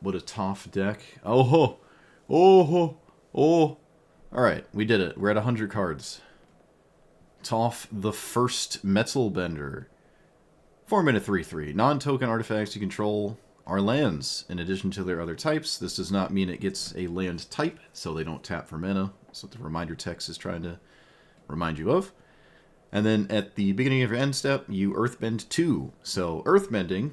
What a Toph deck. Oh ho! Oh ho! Oh! Alright, we did it. We're at 100 cards. Toph the first Metalbender. 4-mana 3/3. Non-token artifacts you control are lands. In addition to their other types, this does not mean it gets a land type, so they don't tap for mana. That's what the reminder text is trying to remind you of. And then at the beginning of your end step, you Earthbend 2. So Earthbending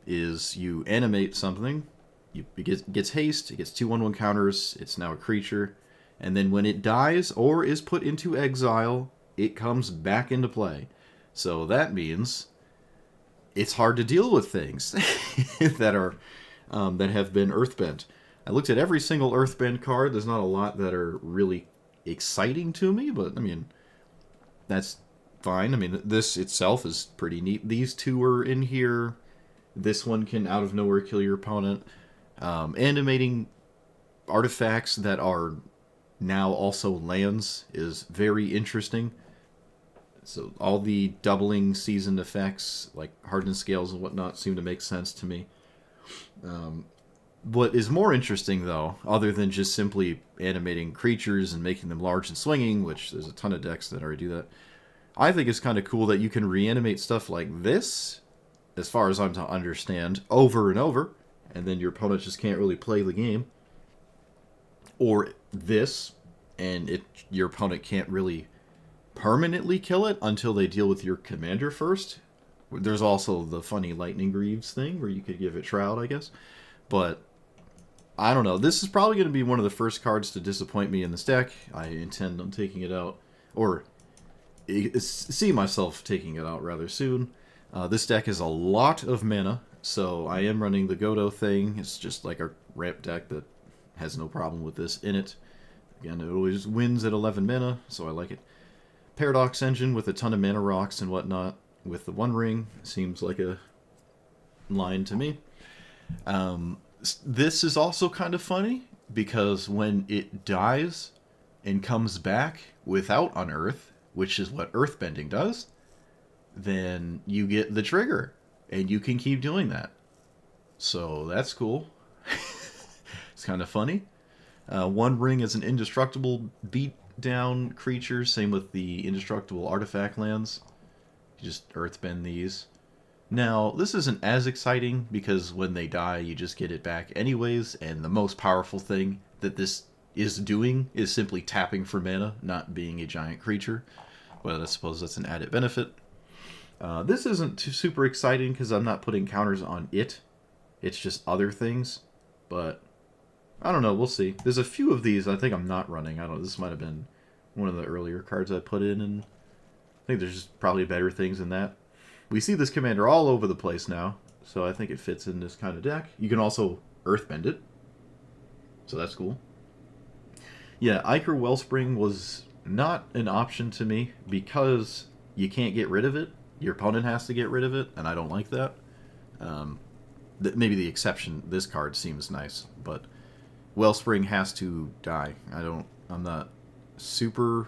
is you animate something, it gets haste, it gets 2/1/1 counters, it's now a creature, and then when it dies or is put into exile, it comes back into play. So that means it's hard to deal with things that are that have been Earthbent. I looked at every single Earthbend card. There's not a lot that are really exciting to me, but I mean, that's fine. I mean, this itself is pretty neat. These two are in here. This one can out of nowhere kill your opponent. Animating artifacts that are now also lands is very interesting. So all the doubling season effects, like hardened scales and whatnot, seem to make sense to me. What is more interesting, though, other than just simply animating creatures and making them large and swinging, which there's a ton of decks that already do that, I think it's kind of cool that you can reanimate stuff like this, as far as I'm to understand, over and over, and then your opponent just can't really play the game. Or this, and your opponent can't really permanently kill it until they deal with your commander first. There's also the funny Lightning Greaves thing, where you could give it Shroud, I guess. But, I don't know. This is probably going to be one of the first cards to disappoint me in this deck. I intend on taking it out, or see myself taking it out rather soon. This deck is a lot of mana, so I am running the Godo thing. It's just like a ramp deck that has no problem with this in it. Again, it always wins at 11 mana, so I like it. Paradox Engine with a ton of mana rocks and whatnot with the One Ring seems like a line to me. This is also kind of funny because when it dies and comes back without Unearth, which is what Earthbending does, then you get the trigger and you can keep doing that. So that's cool. It's kind of funny. One Ring is an indestructible beat down creature, same with the indestructible artifact lands. You just earthbend these. Now, this isn't as exciting because when they die, you just get it back anyways, and the most powerful thing that this is doing is simply tapping for mana, not being a giant creature. But I suppose that's an added benefit. This isn't too super exciting because I'm not putting counters on it. It's just other things. But I don't know, we'll see. There's a few of these I think I'm not running. I don't know, this might have been one of the earlier cards I put in, and I think there's just probably better things than that. We see this commander all over the place now, so I think it fits in this kind of deck. You can also Earthbend it, so that's cool. Yeah, Ichor Wellspring was not an option to me because you can't get rid of it. Your opponent has to get rid of it, and I don't like that. Maybe the exception, this card seems nice, but Wellspring has to die. I'm not super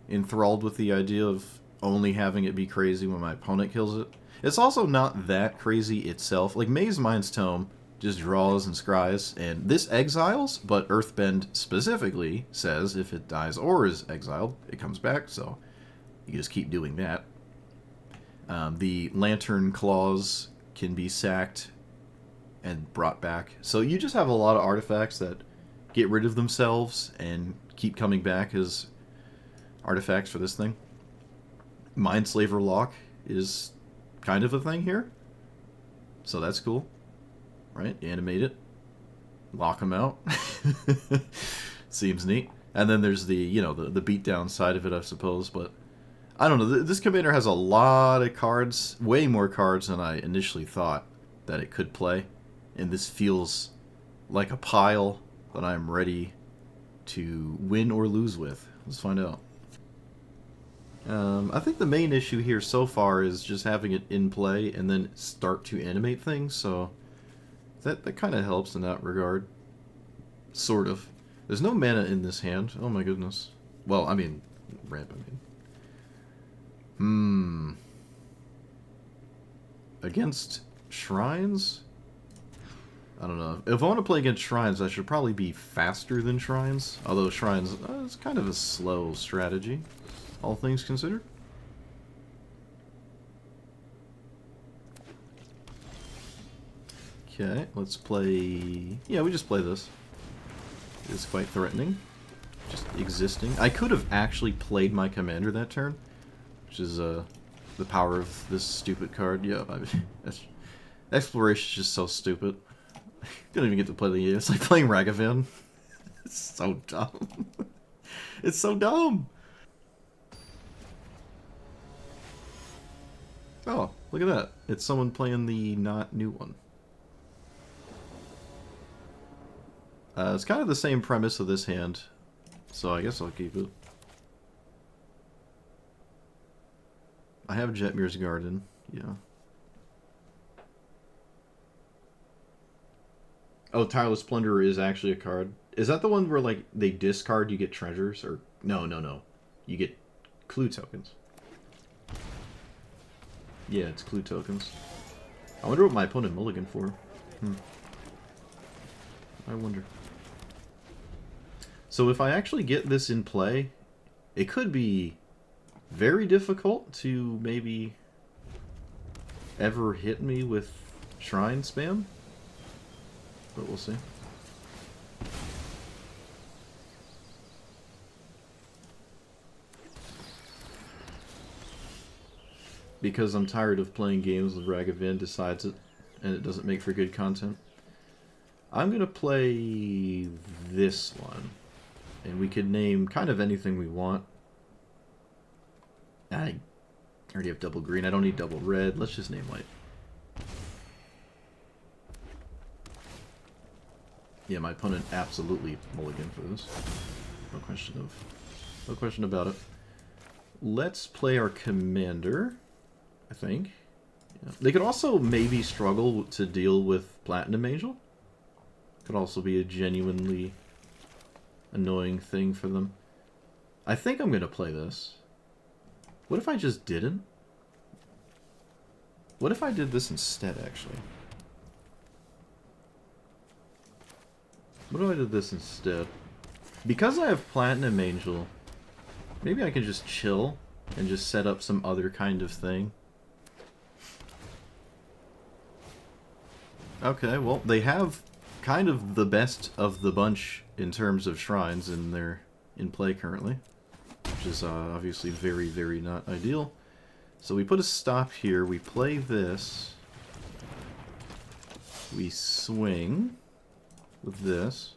enthralled with the idea of only having it be crazy when my opponent kills it. It's also not that crazy itself. Like, Maze Mind's Tome just draws and scries, and this exiles, but Earthbend specifically says if it dies or is exiled, it comes back, so you just keep doing that. The Lantern Claws can be sacked and brought back. So you just have a lot of artifacts that get rid of themselves and keep coming back as artifacts for this thing. Mindslaver Lock is kind of a thing here. So that's cool. Right? Animate it. Lock them out. Seems neat. And then there's the beatdown side of it, I suppose. But I don't know. This commander has a lot of cards. Way more cards than I initially thought that it could play. And this feels like a pile that I'm ready to win or lose with. Let's find out. I think the main issue here so far is just having it in play and then start to animate things, so that kind of helps in that regard. Sort of. There's no mana in this hand. Oh my goodness. Well, I mean, ramp, Against shrines? I don't know. If I want to play against Shrines, I should probably be faster than Shrines. Although Shrines is kind of a slow strategy, all things considered. Okay, let's play... Yeah, we just play this. It's quite threatening. Just existing. I could have actually played my commander that turn, which is the power of this stupid card. Yeah, I mean, Exploration is just so stupid. Don't even get to play the game. It's like playing Ragavan. It's so dumb. It's so dumb. Oh, look at that. It's someone playing the not new one. It's kind of the same premise of this hand, so I guess I'll keep it. I have Jetmir's Garden, yeah. Oh, Tireless Plunderer is actually a card. Is that the one where, like, they discard, you get treasures? Or no, no, no. You get clue tokens. Yeah, it's clue tokens. I wonder what my opponent mulliganed for. I wonder. So if I actually get this in play, it could be very difficult to maybe ever hit me with Shrine spam. But we'll see. Because I'm tired of playing games with Ragavan decides it, and it doesn't make for good content. I'm gonna play this one. And we could name kind of anything we want. I already have double green. I don't need double red. Let's just name white. Yeah, my opponent absolutely mulliganed for this. No question about it. Let's play our commander, I think. Yeah. They could also maybe struggle to deal with Platinum Angel. Could also be a genuinely annoying thing for them. I think I'm gonna play this. What if I just didn't? What if I did this instead, actually? What if I did this instead? Because I have Platinum Angel, maybe I can just chill and just set up some other kind of thing. Okay, well, they have kind of the best of the bunch in terms of shrines in play currently, which is obviously very, very not ideal. So we put a stop here, we play this, we swing with this,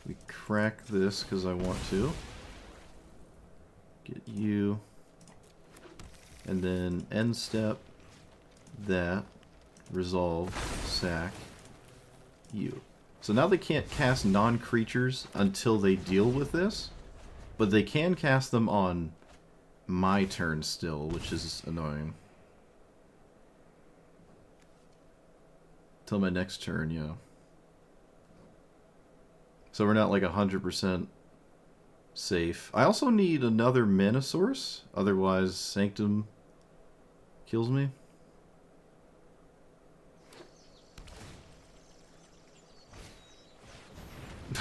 we crack this because I want to, get you, and then end step, that, resolve, sack, you. So now they can't cast non-creatures until they deal with this, but they can cast them on my turn still, which is annoying. Till my next turn, yeah. So we're not like 100% safe. I also need another mana source, otherwise Sanctum kills me.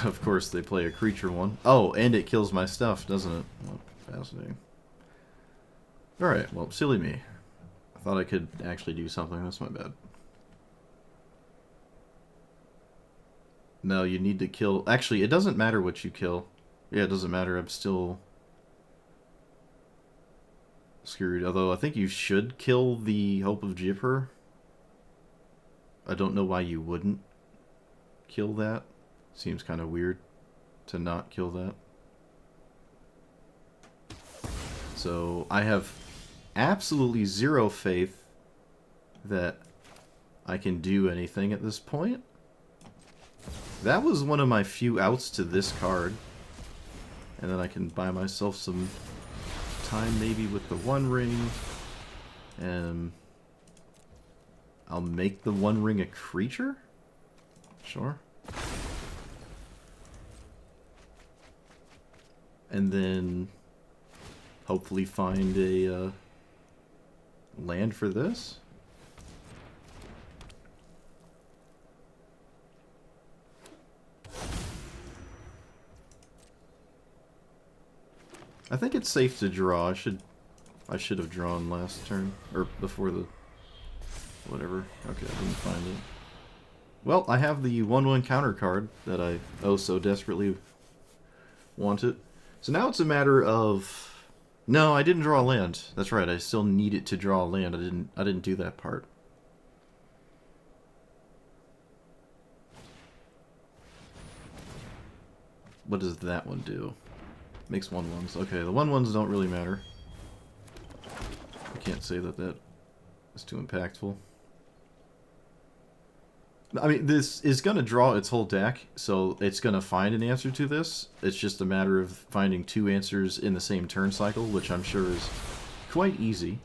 Of course, they play a creature one. Oh, and it kills my stuff, doesn't it? Oh, fascinating. Alright, well, silly me. I thought I could actually do something. That's my bad. No, you need to kill... Actually, it doesn't matter what you kill. Yeah, it doesn't matter. I'm still screwed. Although, I think you should kill the Hope of Jipper. I don't know why you wouldn't kill that. Seems kind of weird to not kill that. So I have absolutely zero faith that I can do anything at this point. That was one of my few outs to this card. And then I can buy myself some time maybe with the One Ring. And I'll make the One Ring a creature? Sure. And then hopefully find a land for this. I think it's safe to draw. I should have drawn last turn. Or before the... whatever. Okay, I didn't find it. Well, I have the 1/1 counter card that I oh so desperately wanted. So now it's a matter of... No, I didn't draw a land. That's right, I still needed to draw a land. I didn't do that part. What does that one do? Makes 1/1s. Okay, the 1/1s don't really matter. I can't say that that is too impactful. I mean, this is going to draw its whole deck, so it's going to find an answer to this. It's just a matter of finding 2 answers in the same turn cycle, which I'm sure is quite easy.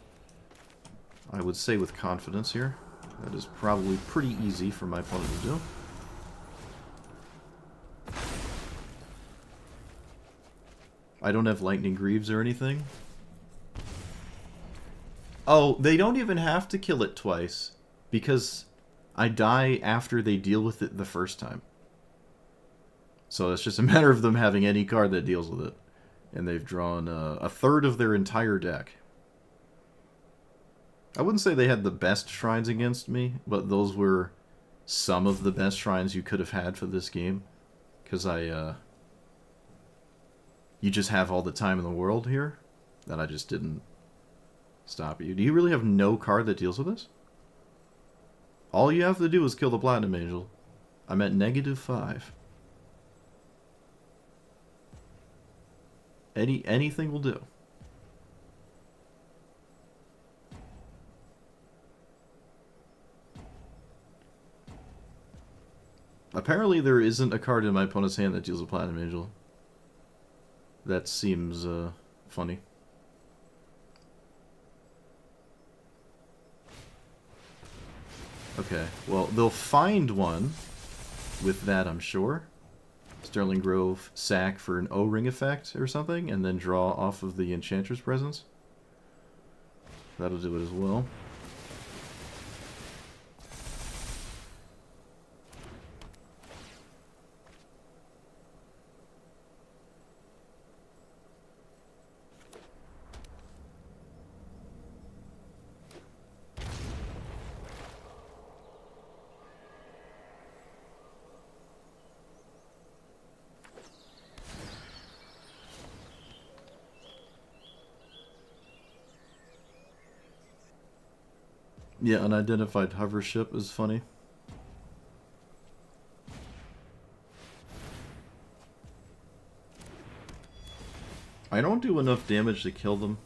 I would say with confidence here. That is probably pretty easy for my opponent to do. I don't have Lightning Greaves or anything. Oh, they don't even have to kill it twice, because I die after they deal with it the first time. So it's just a matter of them having any card that deals with it. And they've drawn a third of their entire deck. I wouldn't say they had the best shrines against me, but those were some of the best shrines you could have had for this game. Because you just have all the time in the world here, that I just didn't stop you. Do you really have no card that deals with this? All you have to do is kill the Platinum Angel. I'm at -5. Anything will do. Apparently there isn't a card in my opponent's hand that deals with Platinum Angel. That seems funny. Okay, well, they'll find one with that, I'm sure. Sterling Grove sack for an O-ring effect or something, and then draw off of the Enchantress Presence. That'll do it as well. Yeah, unidentified hover ship is funny. I don't do enough damage to kill them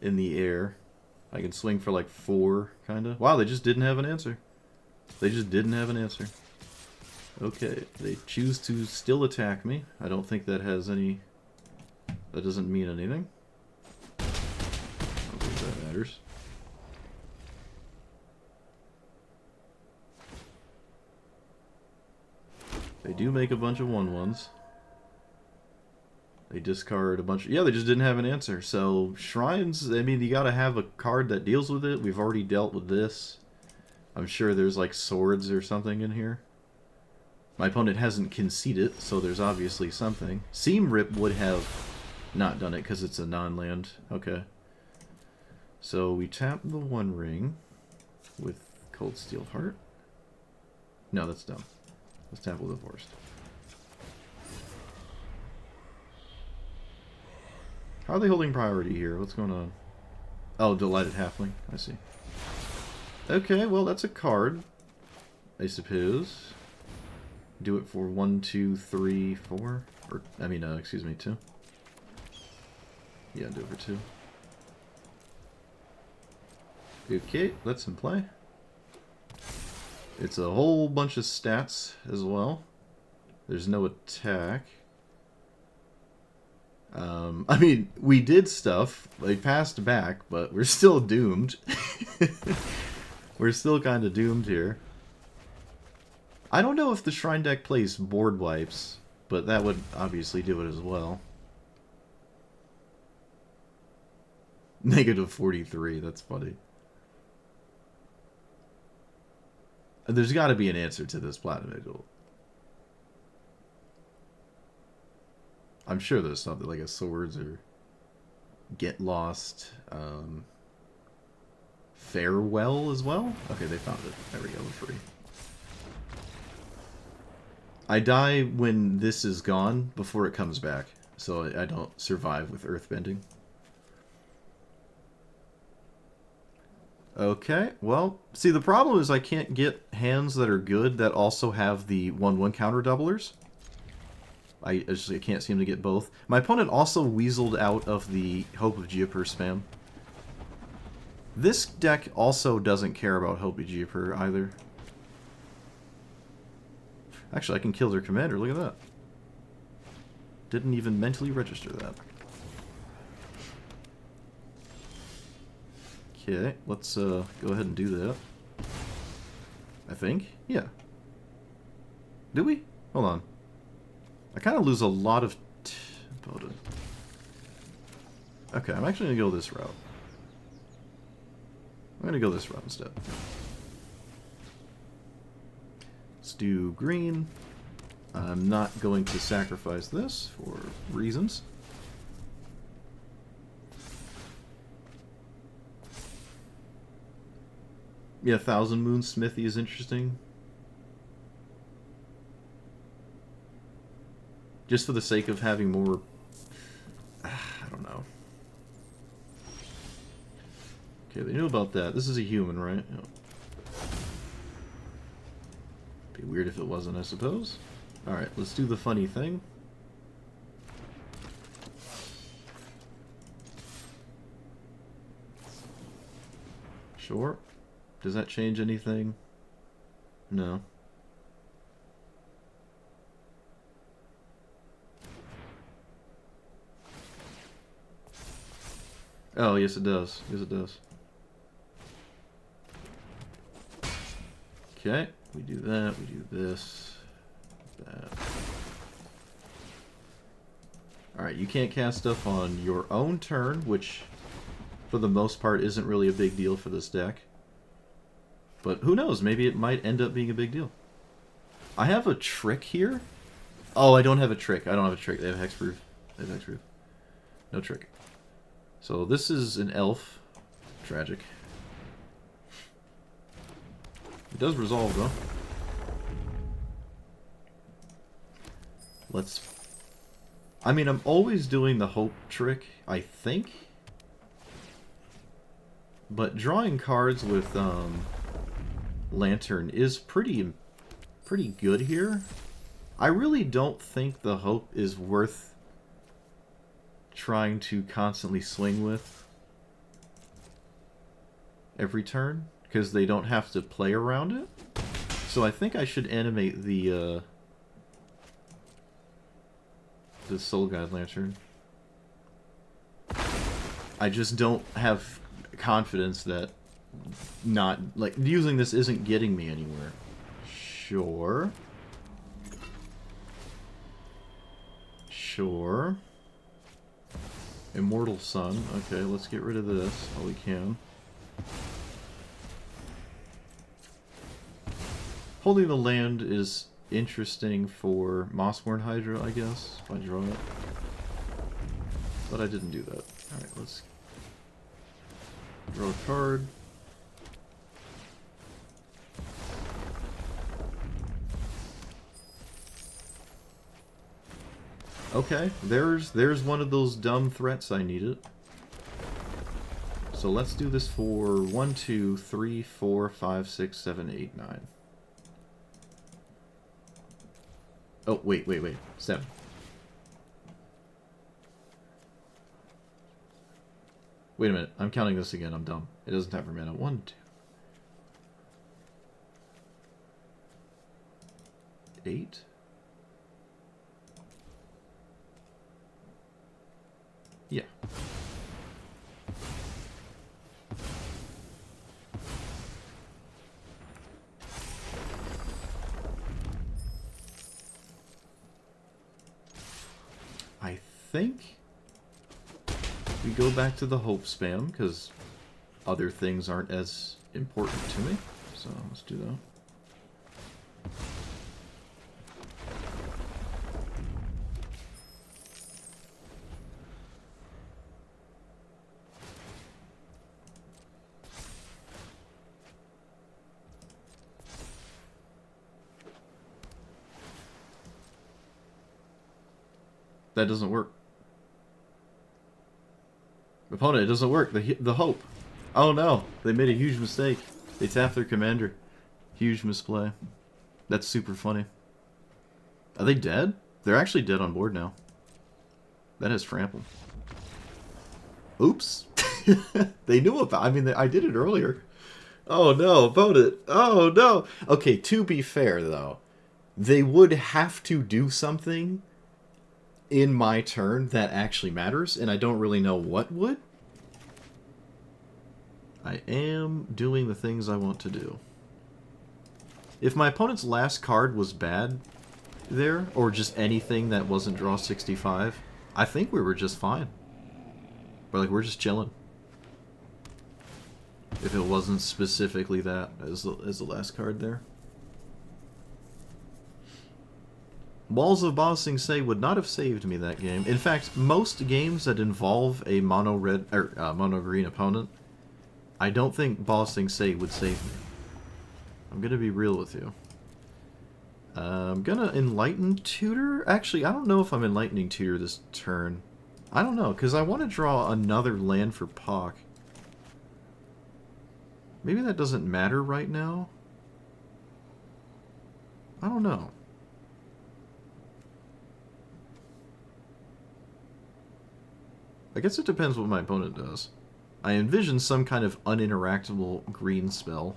in the air. I can swing for like 4, kinda. Wow, they just didn't have an answer. They just didn't have an answer. Okay, they choose to still attack me. I don't think that has any... That doesn't mean anything. I don't think that matters. They do make a bunch of 1/1s. They discard a bunch... Yeah, they just didn't have an answer. So, Shrines, I mean, you gotta have a card that deals with it. We've already dealt with this. I'm sure there's, like, swords or something in here. My opponent hasn't conceded, so there's obviously something. Seam Rip would have not done it, because it's a non-land. Okay. So, we tap the 1 ring with Cold Steel Heart. No, that's dumb. Let's tap with the Forest. How are they holding priority here? What's going on? Oh, Delighted Halfling. I see. Okay, well, that's a card, I suppose. Do it for 1, 2, 3, 4. Or, I mean, excuse me, 2. Yeah, do it for 2. Okay, let's him play. It's a whole bunch of stats as well. There's no attack. I mean, we did stuff. They passed back, but we're still doomed. We're still kind of doomed here. I don't know if the Shrine deck plays board wipes, but that would obviously do it as well. -43, that's funny. There's got to be an answer to this Platinum Angel. I'm sure there's something like a swords or get lost. Farewell as well? Okay, they found it. There we go, we're free. I die when this is gone before it comes back, so I don't survive with Earthbending. Okay, well, see, the problem is I can't get hands that are good that also have the 1/1 counter doublers. I can't seem to get both. My opponent also weaseled out of the Hope of Geoper spam. This deck also doesn't care about Hope of Geoper either. Actually, I can kill their commander, look at that. Didn't even mentally register that. Okay, let's go ahead and do that. I think? Yeah. Did we? Hold on. I kind of lose a lot of... Okay, I'm actually going to go this route. I'm going to go this route instead. Let's do green. I'm not going to sacrifice this for reasons. Yeah, Thousand Moon Smithy is interesting. Just for the sake of having more... I don't know. Okay, they knew about that. This is a human, right? Yep. Be weird if it wasn't, I suppose. Alright, let's do the funny thing. Sure. Does that change anything? No. Oh, yes it does. Yes it does. Okay, we do that, we do this, that. Alright, you can't cast stuff on your own turn, which for the most part isn't really a big deal for this deck. But who knows, maybe it might end up being a big deal. I have a trick here. Oh, I don't have a trick. I don't have a trick. They have hexproof. They have hexproof. No trick. So this is an elf. Tragic. It does resolve, though. Let's... I mean, I'm always doing the hope trick, I think. But drawing cards with Lantern is pretty good here. I really don't think the hope is worth trying to constantly swing with every turn, because they don't have to play around it. So I think I should animate the Soul Guide Lantern. I just don't have confidence that using this isn't getting me anywhere. Sure. Sure. Immortal Sun. Okay, let's get rid of this while we can. Holding the land is interesting for Mossborn Hydra, I guess, if I draw it. But I didn't do that. Alright, let's draw a card. Okay, there's one of those dumb threats I needed. So let's do this for 1, 2, 3, 4, 5, 6, 7, 8, 9. Oh, wait. 7. Wait a minute, I'm counting this again, I'm dumb. It doesn't have mana. 1, 2. 8? Yeah. I think we go back to the hope spam, because other things aren't as important to me. So let's do that. That doesn't work. Opponent, it doesn't work. The hope. Oh no, they made a huge mistake. They tapped their commander. Huge misplay. That's super funny. Are they dead? They're actually dead on board now. That has trample. Oops. They knew about. I mean, I did it earlier. Oh no, opponent. Oh no. Okay, to be fair though, they would have to do something in my turn that actually matters, and I don't really know what would. I am doing the things I want to do. If my opponent's last card was bad there, or just anything that wasn't draw 65, I think we were just fine. We're just chilling. If it wasn't specifically that as the last card there. Balls of Ba Sing Se would not have saved me that game. In fact, most games that involve a mono-red or mono-green opponent, I don't think Ba Sing Se would save me. I'm gonna be real with you. I'm gonna Enlighten Tutor. Actually, I don't know if I'm Enlightening Tutor this turn. I don't know, because I want to draw another land for Pock. Maybe that doesn't matter right now. I don't know. I guess it depends what my opponent does. I envision some kind of uninteractable green spell.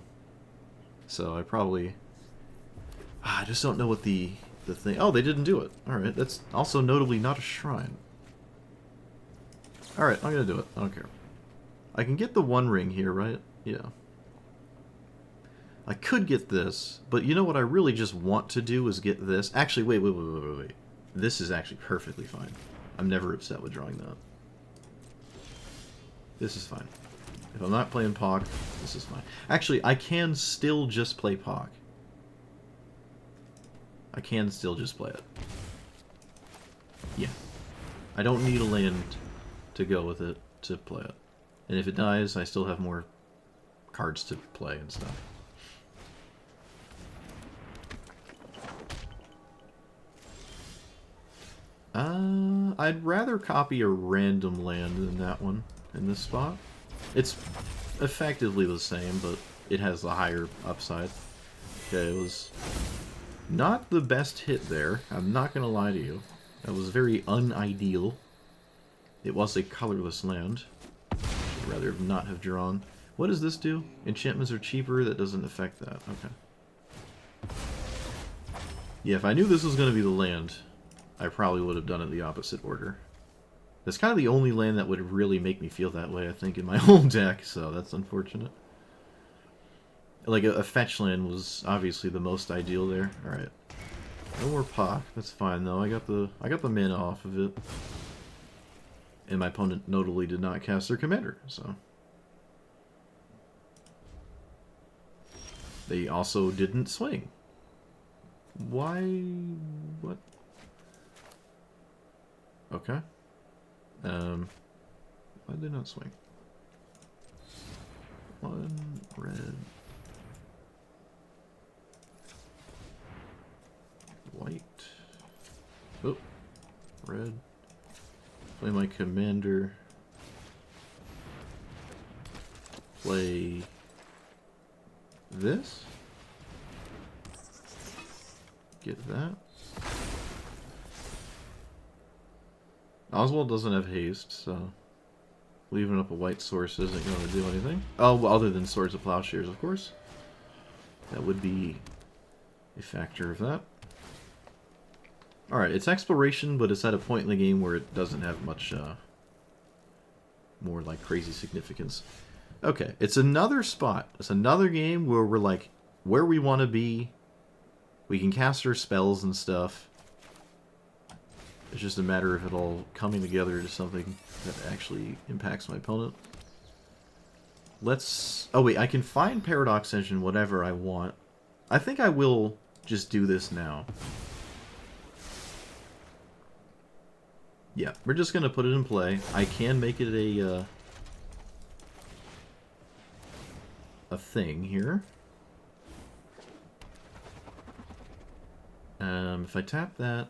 So I probably... I just don't know what the thing... Oh, they didn't do it. Alright, that's also notably not a shrine. Alright, I'm gonna do it. I don't care. I can get the One Ring here, right? Yeah. I could get this, but you know what I really just want to do is get this. Actually, wait. This is actually perfectly fine. I'm never upset with drawing that. This is fine. If I'm not playing Pock, this is fine. Actually, I can still just play Pock. I can still just play it. Yeah. I don't need a land to go with it to play it. And if it dies, I still have more cards to play and stuff. I'd rather copy a random land than that one in this spot. It's effectively the same, but it has the higher upside. Okay, it was not the best hit there. I'm not gonna lie to you. That was very unideal. It was a colorless land. I'd rather not have drawn. What does this do? Enchantments are cheaper. That doesn't affect that. Okay. Yeah, if I knew this was going to be the land, I probably would have done it the opposite order. That's kind of the only land that would really make me feel that way, I think, in my whole deck, so that's unfortunate. Like, a fetch land was obviously the most ideal there. Alright. No more Pock. That's fine, though. I got the mana off of it. And my opponent notably did not cast their commander, so... They also didn't swing. Why? What? Okay. Why did they not swing? One red. White. Oh. Red. Play my commander. Play this. Get that. Oswald doesn't have haste, so leaving up a white source isn't going to do anything. Oh, well, other than Swords of Plowshares, of course. That would be a factor of that. Alright, it's exploration, but it's at a point in the game where it doesn't have much more like crazy significance. Okay, it's another spot. It's another game where we're like where we want to be. We can cast our spells and stuff. It's just a matter of it all coming together to something that actually impacts my opponent. Let's... Oh wait, I can find Paradox Engine whatever I want. I think I will just do this now. Yeah, we're just going to put it in play. I can make it a thing here. If I tap that...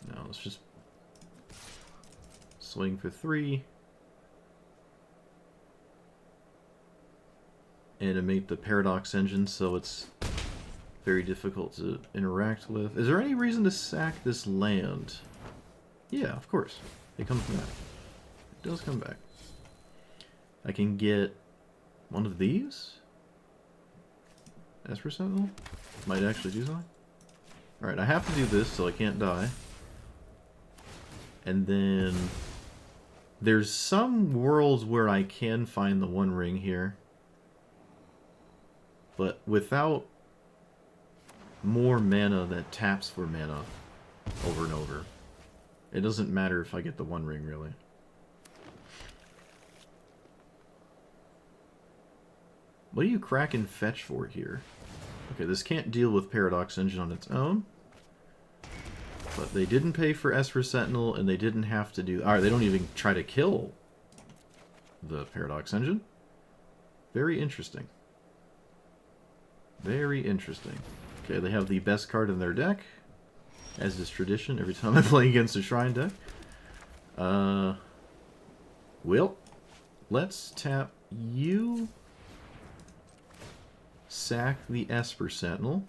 No, let's just Swing for 3. Animate the Paradox Engine so it's very difficult to interact with. Is there any reason to sack this land? Yeah, of course. It comes back. It does come back. I can get one of these? Esper Sentinel? Might actually do something. Alright, I have to do this so I can't die. And then there's some worlds where I can find the One Ring here. But without more mana that taps for mana over and over, it doesn't matter if I get the One Ring, really. What do you crack and fetch for here? Okay, this can't deal with Paradox Engine on its own. But they didn't pay for Esper Sentinel, and they didn't have to do... Alright, they don't even try to kill the Paradox Engine. Very interesting. Very interesting. Okay, they have the best card in their deck, as is tradition every time I play against a Shrine deck. Well, let's tap you, sack the Esper Sentinel,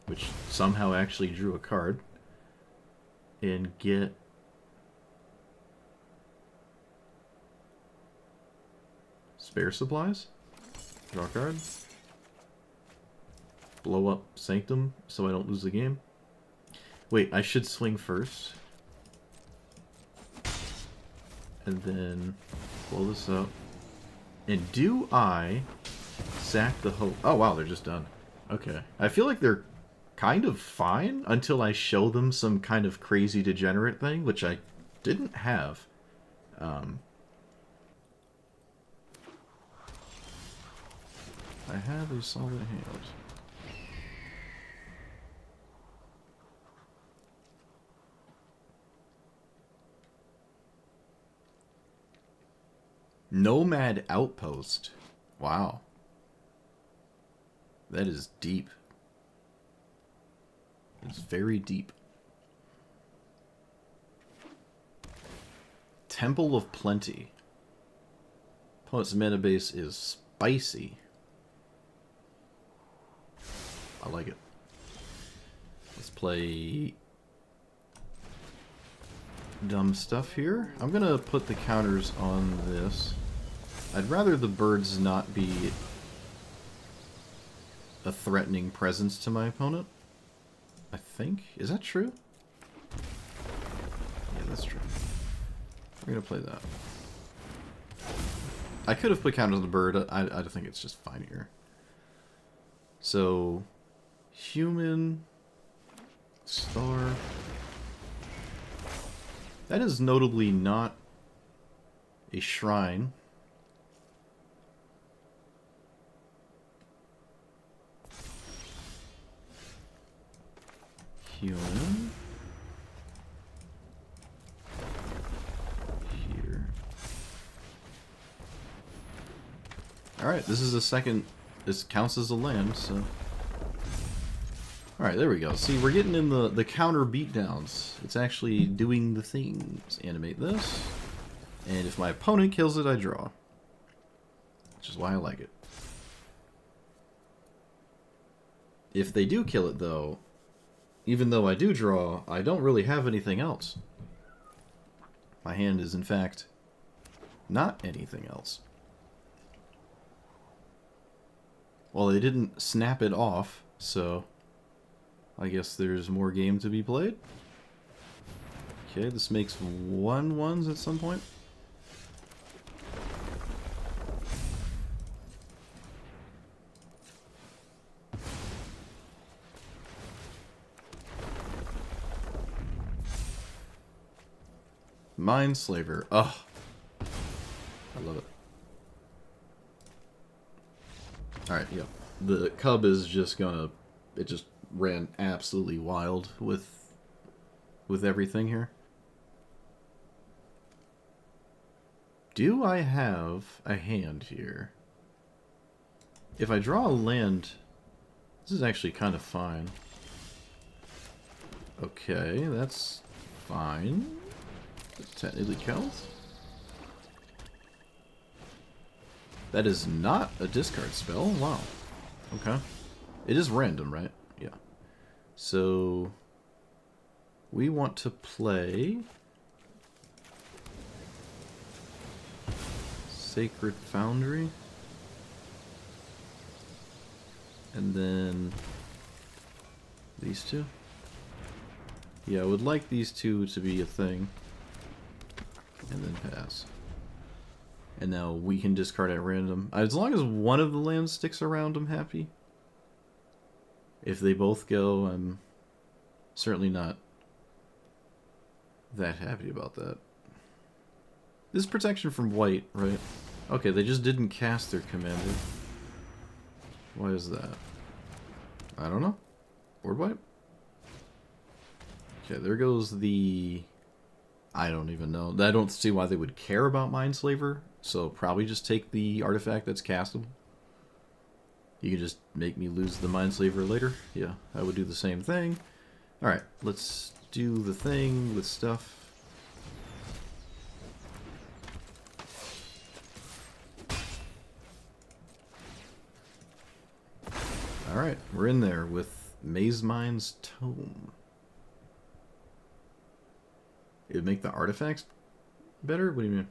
which somehow actually drew a card, and get spare supplies. Draw a card. Blow up Sanctum so I don't lose the game. Wait, I should swing first. And then blow this up. And do I sack the hope? Oh wow, they're just done. Okay. I feel like they're kind of fine until I show them some kind of crazy degenerate thing, which I didn't have. I have a solid hand. Nomad Outpost. Wow. That is deep. It's very deep. Temple of Plenty. Opponent's mana base is spicy. I like it. Let's play dumb stuff here. I'm gonna put the counters on this. I'd rather the birds not be a threatening presence to my opponent. I think. Is that true? Yeah, that's true. We're gonna play that. I could have put counters on the bird. I think it's just fine here. So, human, star. That is notably not a shrine. Human. Here. Alright, this is a second. This counts as a land, so. Alright, there we go. See, we're getting in the counter beatdowns. It's actually doing the things. Animate this. And if my opponent kills it, I draw. Which is why I like it. If they do kill it, though, even though I do draw, I don't really have anything else. My hand is, in fact, not anything else. Well, they didn't snap it off, so I guess there's more game to be played. Okay, this makes 1/1s at some point. Mindslaver. Ugh. I love it. Alright, yeah. The cub is just gonna... It just ran absolutely wild with everything here. Do I have a hand here? If I draw a land... This is actually kind of fine. Okay, that's fine. It technically counts. That is not a discard spell. Wow. Okay. It is random, right? Yeah. So we want to play Sacred Foundry. And then these two. Yeah, I would like these two to be a thing. And then pass. And now we can discard at random. As long as one of the lands sticks around, I'm happy. If they both go, I'm certainly not that happy about that. This is protection from white, right? Okay, they just didn't cast their commander. Why is that? I don't know. Board wipe? Okay, there goes the... I don't even know. I don't see why they would care about Mindslaver, so probably just take the artifact that's castable. You can just make me lose the Mindslaver later. Yeah, I would do the same thing. Alright, let's do the thing with stuff. Alright, we're in there with Maze Mind's Tome. It would make the artifacts better? What do you mean?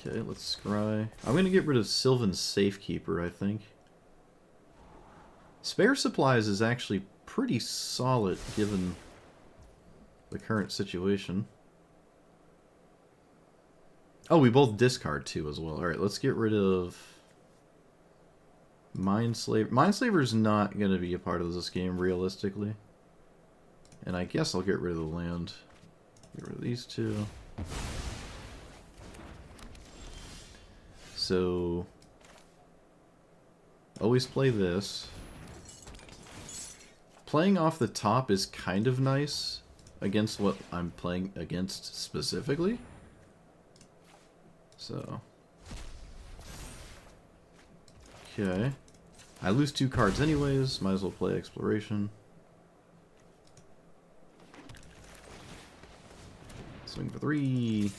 Okay, let's scry. I'm going to get rid of Sylvan's Safekeeper, I think. Spare Supplies is actually pretty solid given the current situation. Oh, we both discard too as well. Alright, let's get rid of Mindslaver. Mindslaver's not going to be a part of this game, realistically. And I guess I'll get rid of the land. Get rid of these two. So, always play this. Playing off the top is kind of nice against what I'm playing against specifically. So, okay. I lose 2 cards anyways, might as well play Exploration. Swing for 3.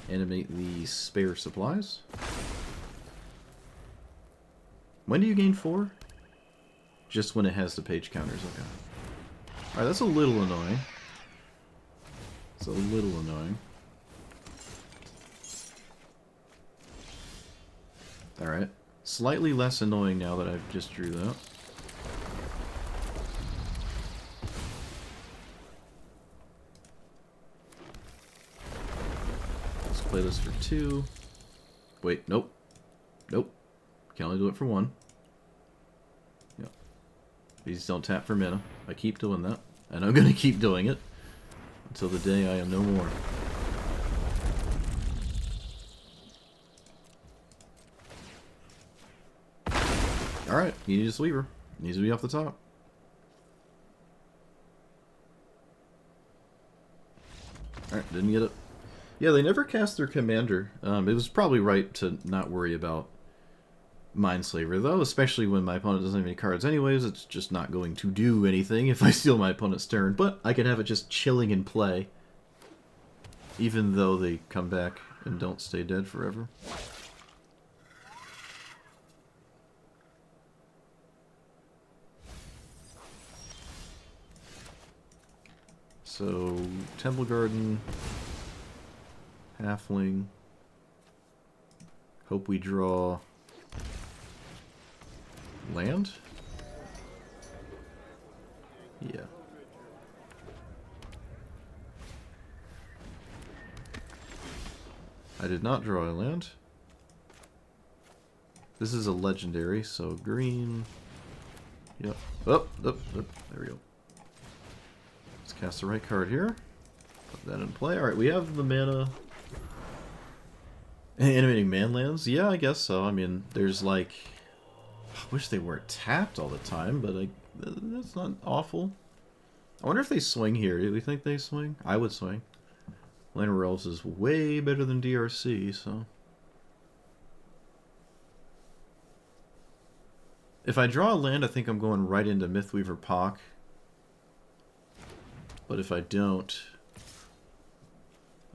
Animate the Spare Supplies. When do you gain 4? Just when it has the page counters, okay. Alright, that's a little annoying. It's a little annoying. Alright. Slightly less annoying now that I've just drew that. Let's play this for 2. Wait, nope. Nope. Can only do it for 1. Yep. These don't tap for mana. I keep doing that. And I'm gonna keep doing it until the day I am no more. Alright, you need a sweeper. Needs to be off the top. Alright, didn't get it. Yeah, they never cast their commander. It was probably right to not worry about Mindslaver, though, especially when my opponent doesn't have any cards anyways. It's just not going to do anything if I steal my opponent's turn, but I can have it just chilling in play, even though they come back and don't stay dead forever. So, Temple Garden, Halfling, hope we draw land? Yeah. I did not draw a land. This is a legendary, so green. Yep. Oh, there we go. Let's cast the right card here. Put that in play. Alright, we have the mana. Animating manlands? Yeah, I guess so. I mean, there's like... I wish they weren't tapped all the time, but that's not awful. I wonder if they swing here. Do we think they swing? I would swing. Land of Realms is way better than DRC, so... If I draw a land, I think I'm going right into Mythweaver Pock. But if I don't,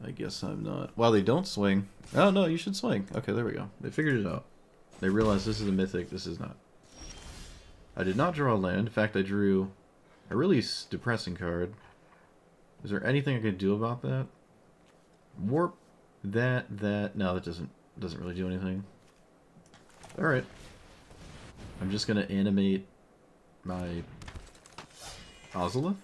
I guess I'm not. Wow, they don't swing. Oh, no, you should swing. Okay, there we go. They figured it out. They realized this is a mythic, this is not. I did not draw a land. In fact, I drew a really depressing card. Is there anything I could do about that? Warp that. No, that doesn't really do anything. Alright. I'm just gonna animate my Ozolith.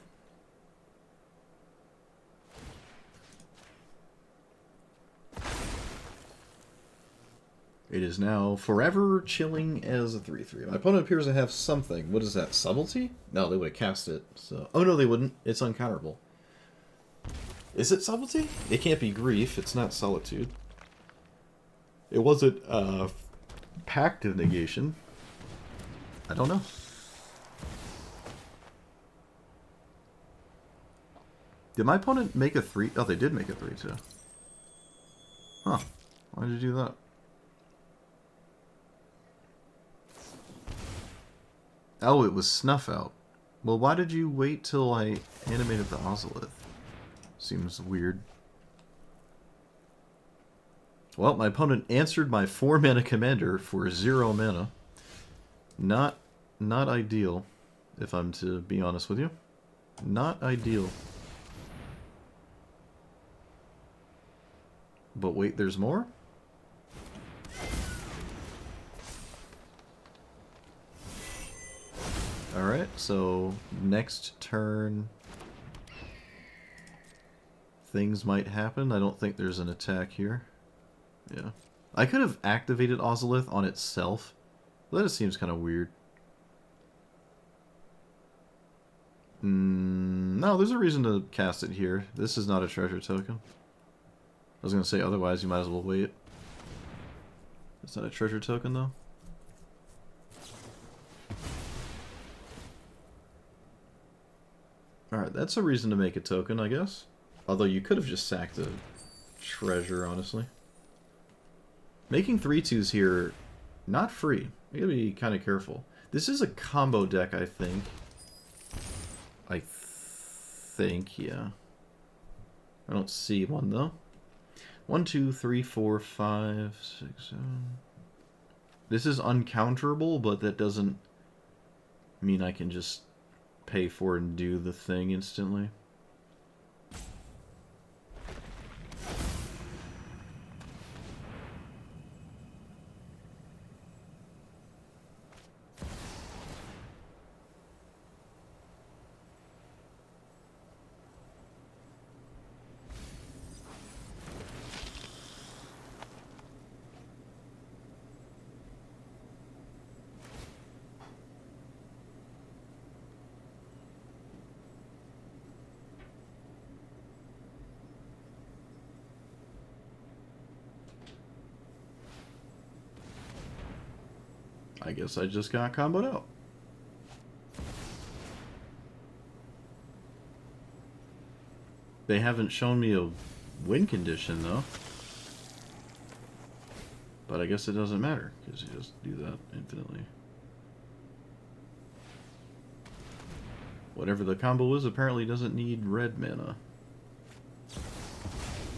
It is now forever chilling as a 3/3. My opponent appears to have something. What is that? Subtlety? No, they would have cast it. So, oh no, they wouldn't. It's uncounterable. Is it subtlety? It can't be grief. It's not solitude. It wasn't pact of negation. I don't know. Did my opponent make a 3? Oh, they did make a 3 too. Huh. Why did you do that? Oh, it was Snuff Out. Well, why did you wait till I animated the Ozolith? Seems weird. Well, my opponent answered my 4-mana commander for 0 mana. Not ideal, if I'm to be honest with you. Not ideal. But wait, there's more? Alright, so next turn things might happen. I don't think there's an attack here. Yeah. I could have activated Ozolith on itself. But that just seems kind of weird. No, there's a reason to cast it here. This is not a treasure token. I was going to say otherwise you might as well wait. It's not a treasure token though. Alright, that's a reason to make a token, I guess. Although you could have just sacked a treasure, honestly. Making 3/2s here, not free. You gotta be kind of careful. This is a combo deck, I think. Yeah. I don't see one, though. 1, 2, 3, 4, 5, 6, 7. This is uncounterable, but that doesn't mean I can just pay for it and do the thing instantly. I guess I just got comboed out. They haven't shown me a win condition, though. But I guess it doesn't matter, because you just do that infinitely. Whatever the combo is apparently doesn't need red mana.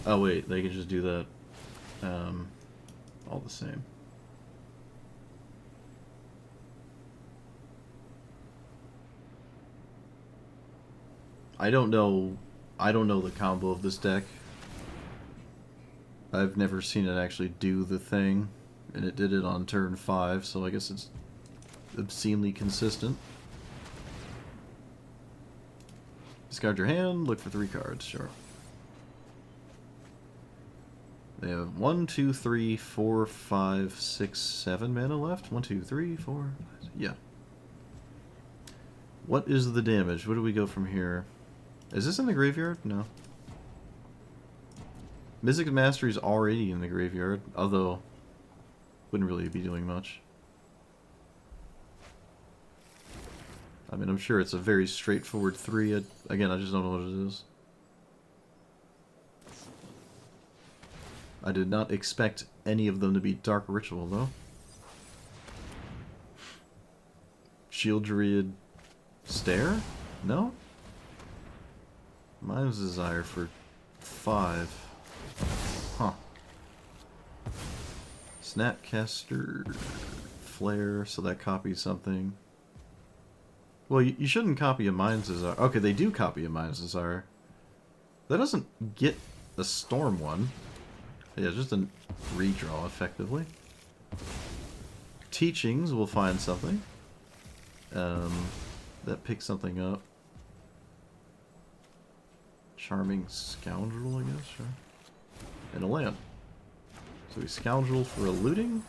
Oh wait, they can just do that all the same. I don't know the combo of this deck. I've never seen it actually do the thing, and it did it on turn 5, so I guess it's obscenely consistent. Discard your hand, look for 3 cards, sure. They have 1, 2, 3, 4, 5, 6, 7 mana left. 1, 2, 3, 4, 5, yeah. What is the damage? Where do we go from here? Is this in the graveyard? No. Mystic Mastery is already in the graveyard, although wouldn't really be doing much. I mean, I'm sure it's a very straightforward 3. Again, I just don't know what it is. I did not expect any of them to be Dark Ritual, though. Shield Druid Stare? No? Mine's Desire for 5. Huh. Snapcaster, Flare, so that copies something. Well, you shouldn't copy a Mind's Desire. Okay, they do copy a Mind's Desire. That doesn't get the Storm one. Yeah, just a redraw, effectively. Teachings will find something. That picks something up. Charming Scoundrel, I guess, sure. And a land. So we Scoundrel for a looting?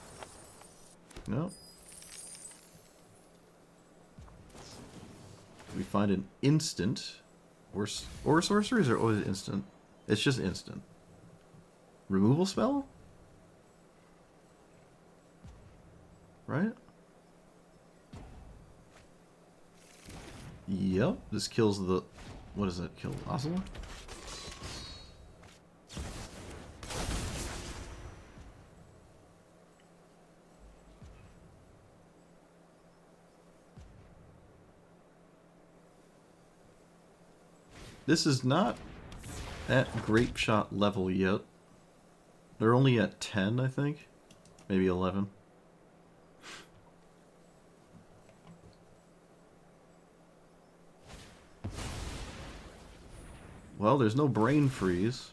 No. We find an instant. Or sorceries are always instant. It's just instant. Removal spell? Right? Yep. This kills the... What does that kill? Ocelot? This is not at Grape Shot level yet. They're only at 10, I think. Maybe 11. Well, there's no brain freeze.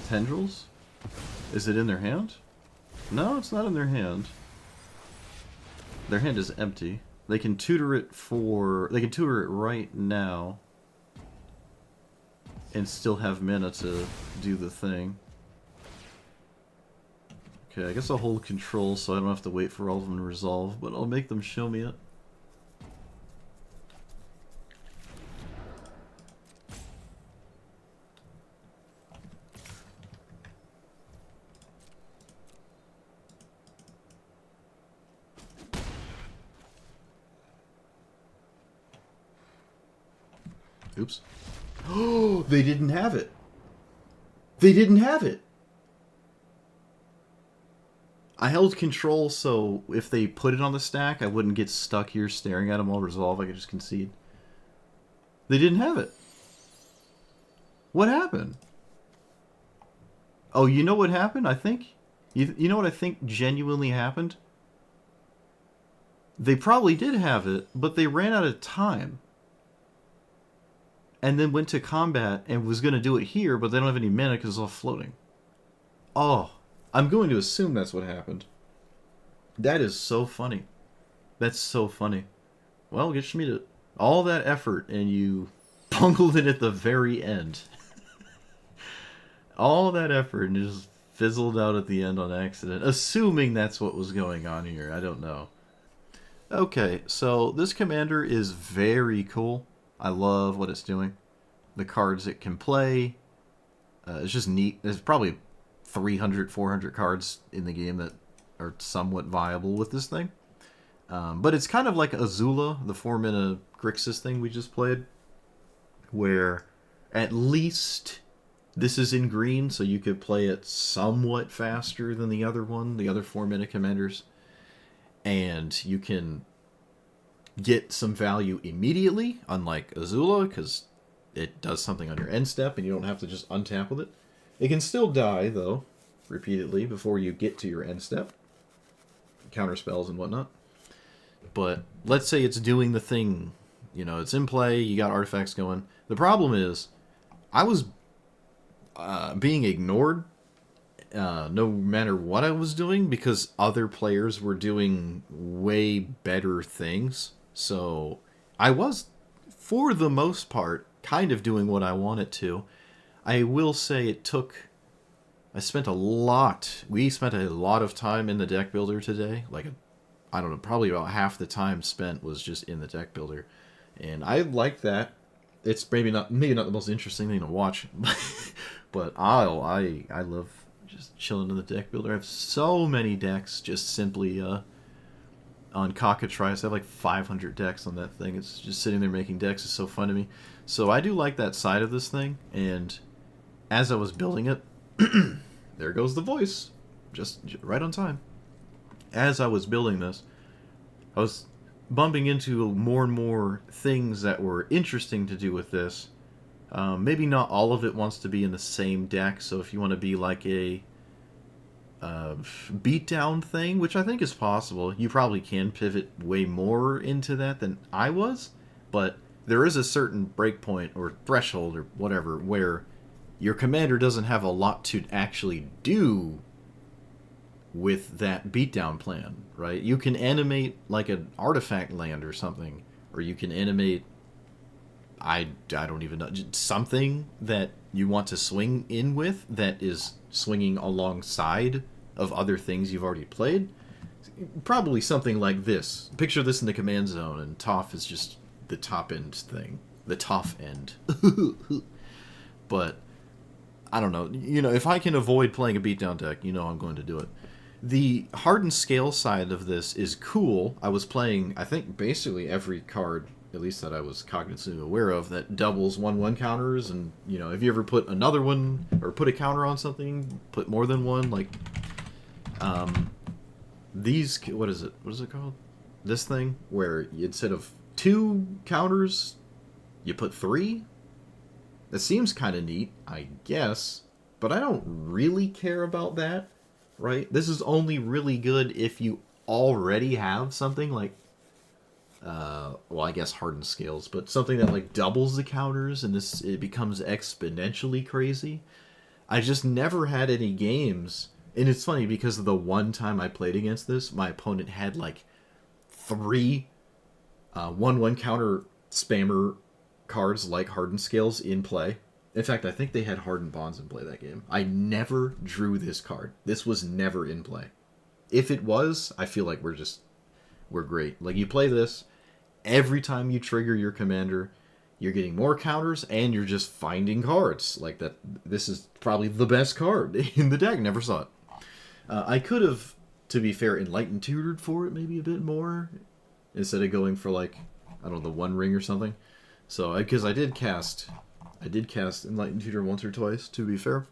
Tendrils? Is it in their hand? No, it's not in their hand. Their hand is empty. They can tutor it for... They can tutor it right now. And still have mana to do the thing. Okay, I guess I'll hold control so I don't have to wait for all of them to resolve, but I'll make them show me it. Oops. Oh, they didn't have it. They didn't have it. I held control so if they put it on the stack, I wouldn't get stuck here staring at them while resolve. I could just concede. They didn't have it. What happened? Oh, you know what happened? I think... You know what I think genuinely happened? They probably did have it, but they ran out of time. And then went to combat and was going to do it here, but they don't have any mana because it's all floating. Oh, I'm going to assume that's what happened. That is so funny. That's so funny. Well, get me to all that effort and you bungled it at the very end. All that effort and just fizzled out at the end on accident. Assuming that's what was going on here. I don't know. Okay, so this commander is very cool. I love what it's doing. The cards it can play. It's just neat. There's probably 300, 400 cards in the game that are somewhat viable with this thing. But it's kind of like Azula, the 4-mana Grixis thing we just played. Where at least this is in green, so you could play it somewhat faster than the other one, the other 4-mana commanders. And you can get some value immediately, unlike Azula, because it does something on your end step and you don't have to just untap with it. It can still die, though, repeatedly before you get to your end step. Counter spells and whatnot. But let's say it's doing the thing, you know, it's in play, you got artifacts going. The problem is, I was being ignored no matter what I was doing because other players were doing way better things. So I was, for the most part, kind of doing what I wanted to. I will say it took... we spent a lot of time in the deck builder today. Like, I don't know, probably about half the time spent was just in the deck builder. And I like that. It's maybe not the most interesting thing to watch, but I love just chilling in the deck builder. I have so many decks just simply on Cockatrice. I have like 500 decks on that thing. It's just sitting there making decks. It's so fun to me. So I do like that side of this thing. And as I was building it, There goes the voice. Just right on time. As I was building this, I was bumping into more and more things that were interesting to do with this. Maybe not all of it wants to be in the same deck, so if you want to be like a beatdown thing, which I think is possible, you probably can pivot way more into that than I was, but there is a certain breakpoint or threshold or whatever where your commander doesn't have a lot to actually do with that beatdown plan, right? You can animate like an artifact land or something, or you can animate I don't even know, something that you want to swing in with that is swinging alongside of other things you've already played. Probably something like this. Picture this in the command zone, and Toph is just the top end thing. The Toph end. But, I don't know. You know, if I can avoid playing a beatdown deck, you know I'm going to do it. The hardened scale side of this is cool. I was playing, I think, basically every card, at least that I was cognizantly aware of, that doubles 1/1 counters. And, you know, if you ever put another one, or put a counter on something, put more than one, like, these, what is it called? This thing, where instead of 2 counters, you put 3? That seems kind of neat, I guess, but I don't really care about that, right? This is only really good if you already have something like, well, I guess hardened scales, but something that like doubles the counters, and it becomes exponentially crazy. I just never had any games, and it's funny because the one time I played against this, my opponent had like 3 1/1 counter spammer cards like hardened scales in play. In fact, I think they had hardened bonds in play that game. I never drew this card. This was never in play. If it was, I feel like we're great. Like, you play this, every time you trigger your commander, you're getting more counters, and you're just finding cards. Like, that. This is probably the best card in the deck. Never saw it. I could have, to be fair, Enlightened Tutored for it maybe a bit more, instead of going for, like, I don't know, the One Ring or something. So, because I did cast Enlightened Tutor once or twice, to be fair.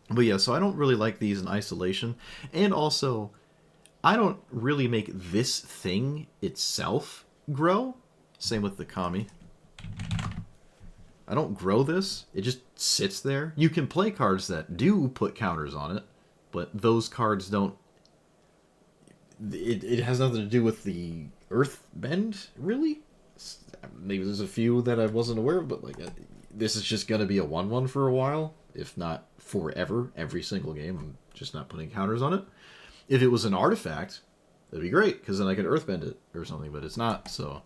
But yeah, so I don't really like these in isolation. And also, I don't really make this thing itself grow. Same with the Kami. I don't grow this. It just sits there. You can play cards that do put counters on it, but those cards don't... It has nothing to do with the Earthbend, really? Maybe there's a few that I wasn't aware of, but like, this is just going to be a 1/1 for a while, if not forever, every single game. I'm just not putting counters on it. If it was an artifact, that'd be great, because then I could Earthbend it or something, but it's not, so...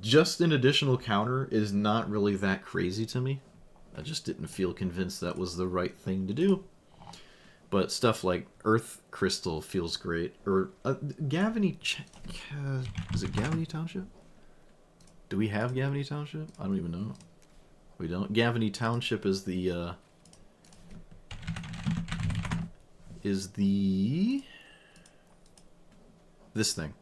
Just an additional counter is not really that crazy to me. I just didn't feel convinced that was the right thing to do. But stuff like Earth Crystal feels great. Or Gavany... is it Gavany Township? Do we have Gavany Township? I don't even know. We don't. Gavany Township is the... this thing.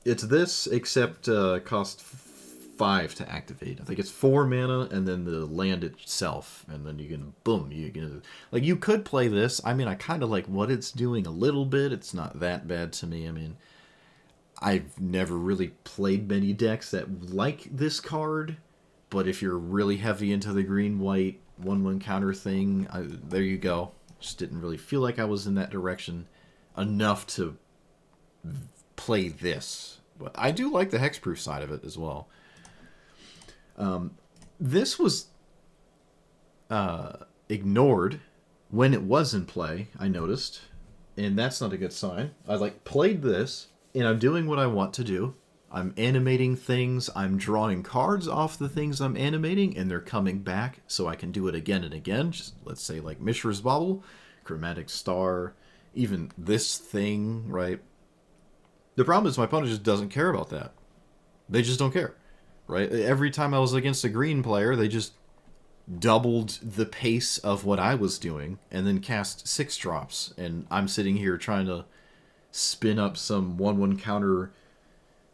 It's this, except cost 5 to activate. I think it's 4 mana, and then the land itself, and then you can, boom, you can... Like, you could play this. I mean, I kind of like what it's doing a little bit. It's not that bad to me. I mean, I've never really played many decks that like this card, but if you're really heavy into the green-white 1/1 counter thing, there you go. Just didn't really feel like I was in that direction enough to play this. But I do like the hexproof side of it as well. This was ignored when it was in play, I noticed, and that's not a good sign. I like played this, and I'm doing what I want to do. I'm animating things, I'm drawing cards off the things I'm animating, and they're coming back, so I can do it again and again. Just, let's say, like Mishra's Bauble, Chromatic Star, even this thing, right? The problem is my opponent just doesn't care about that. They just don't care, right? Every time I was against a green player, they just doubled the pace of what I was doing and then cast 6 drops. And I'm sitting here trying to spin up some 1/1 counter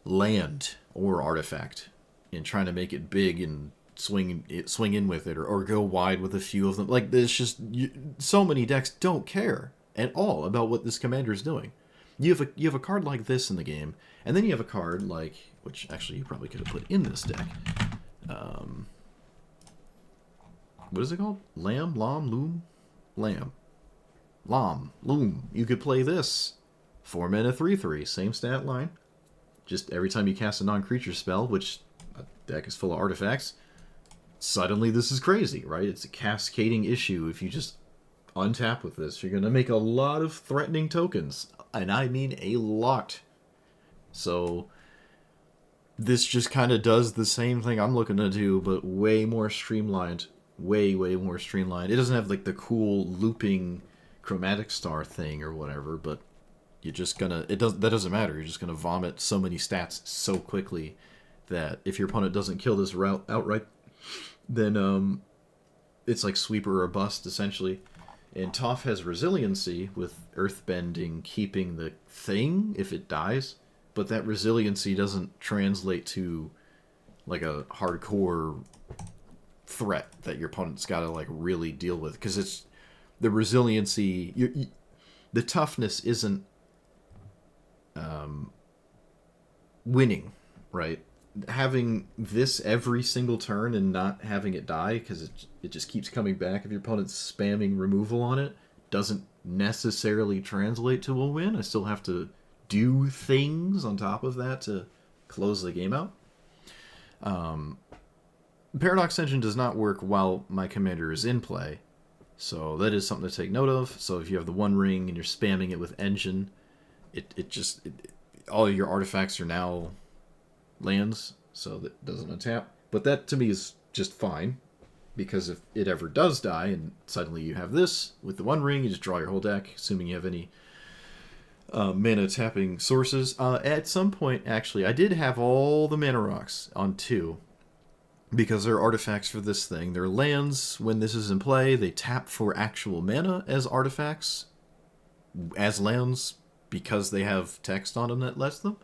land or artifact and trying to make it big and swing in with it, or go wide with a few of them. Like, there's just so many decks don't care at all about what this commander is doing. You have a card like this in the game, and then you have a card like, which actually you probably could have put in this deck. What is it called? Lamb, Lom, Loom, Lamb, Lom, Loom. You could play this 4 mana 3/3, same stat line. Just every time you cast a non-creature spell, which a deck is full of artifacts, suddenly this is crazy, right? It's a cascading issue. If you just untap with this, you're going to make a lot of threatening tokens. And I mean a lot. So this just kind of does the same thing I'm looking to do, but way more streamlined. Way more streamlined. It doesn't have like the cool looping chromatic star thing or whatever, but you're just gonna, that doesn't matter. You're just gonna vomit so many stats so quickly that if your opponent doesn't kill this route outright, then it's like sweeper or bust essentially. And Toph has resiliency with Earthbending keeping the thing if it dies, but that resiliency doesn't translate to like a hardcore threat that your opponent's got to like really deal with, because it's the resiliency, the toughness isn't winning, right? Having this every single turn and not having it die because it just keeps coming back if your opponent's spamming removal on it doesn't necessarily translate to a win. I still have to do things on top of that to close the game out. Paradox Engine does not work while my commander is in play, so that is something to take note of. So if you have the One Ring and you're spamming it with Engine, all your artifacts are now lands, so that doesn't untap. But that to me is just fine, because if it ever does die and suddenly you have this with the One Ring, you just draw your whole deck, assuming you have any mana tapping sources. At some point, actually, I did have all the mana rocks on 2. Because they're artifacts for this thing. They're lands when this is in play. They tap for actual mana as artifacts, as lands, because they have text on them that lets them.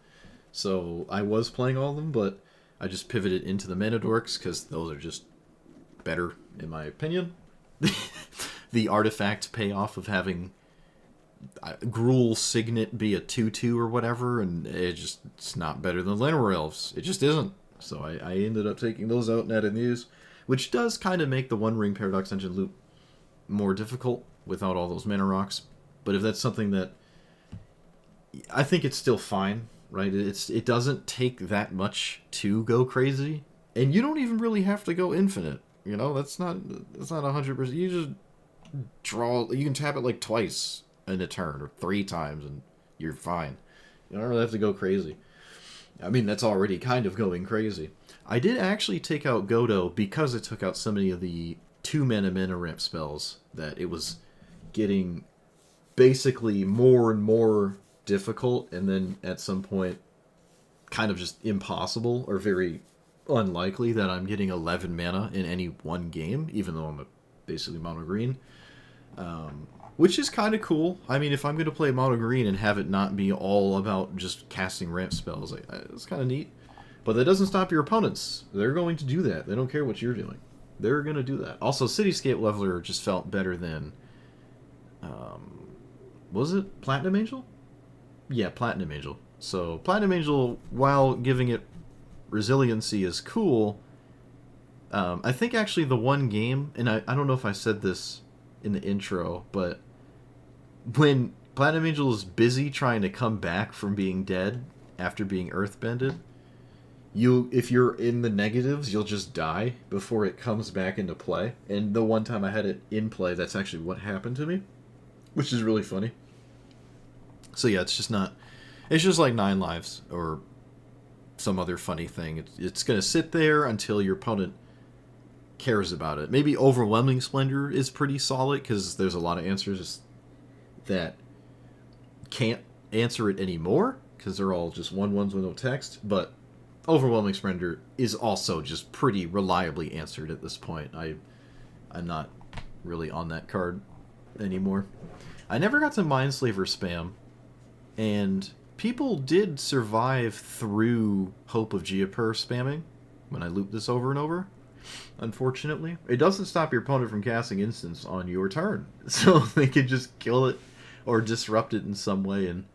So I was playing all of them, but I just pivoted into the mana dorks because those are just better, in my opinion. The artifact payoff of having Gruul Signet be a 2/2 or whatever, and it's not better than Llanowar Elves. It just isn't. So I ended up taking those out and adding these, which does kind of make the One Ring Paradox Engine loop more difficult without all those mana rocks. But if that's something that, I think it's still fine, right? It doesn't take that much to go crazy, and you don't even really have to go infinite. You know, that's not 100%. You just draw. You can tap it like twice in a turn or 3 times, and you're fine. You don't really have to go crazy. I mean, that's already kind of going crazy. I did actually take out Godo because it took out so many of the 2 mana ramp spells that it was getting basically more and more difficult, and then at some point kind of just impossible or very unlikely that I'm getting 11 mana in any one game, even though I'm basically mono green. Which is kind of cool. I mean, if I'm going to play mono green and have it not be all about just casting ramp spells, it's kind of neat. But that doesn't stop your opponents. They're going to do that. They don't care what you're doing. They're going to do that. Also, Cityscape Leveler just felt better than... was it Platinum Angel? Yeah, Platinum Angel. So, Platinum Angel, while giving it resiliency, is cool. I think actually the one game, and I don't know if I said this in the intro, but when Platinum Angel is busy trying to come back from being dead after being earthbended, if you're in the negatives, you'll just die before it comes back into play. And the one time I had it in play, that's actually what happened to me, which is really funny. So yeah, it's just like 9 lives or some other funny thing. It's going to sit there until your opponent cares about it. Maybe Overwhelming Splendor is pretty solid because there's a lot of answers that can't answer it anymore because they're all just 1/1s with no text. But Overwhelming Splendor is also just pretty reliably answered at this point. I'm not really on that card anymore. I never got to Mindslaver spam, and people did survive through Hope of Geoper spamming when I looped this over and over. Unfortunately, it doesn't stop your opponent from casting instants on your turn, so they can just kill it or disrupt it in some way, and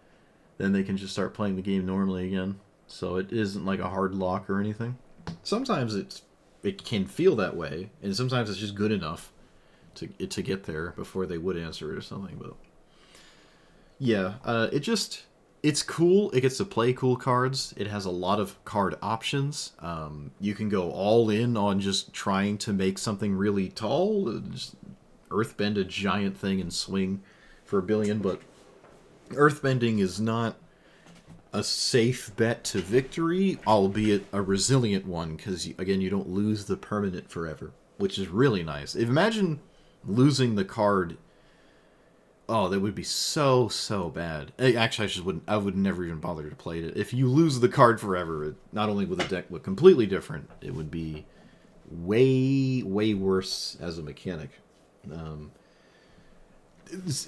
then they can just start playing the game normally again. So it isn't like a hard lock or anything. Sometimes it can feel that way, and sometimes it's just good enough to get there before they would answer it or something. But yeah, it's cool. It gets to play cool cards. It has a lot of card options. You can go all in on just trying to make something really tall, just earthbend a giant thing and swing for 1 billion. But earthbending is not a safe bet to victory, albeit a resilient one, because again, you don't lose the permanent forever, which is really nice. Imagine losing the card. Oh, that would be so bad. Actually, I would never even bother to play it. If you lose the card forever, not only would the deck look completely different, it would be way worse as a mechanic.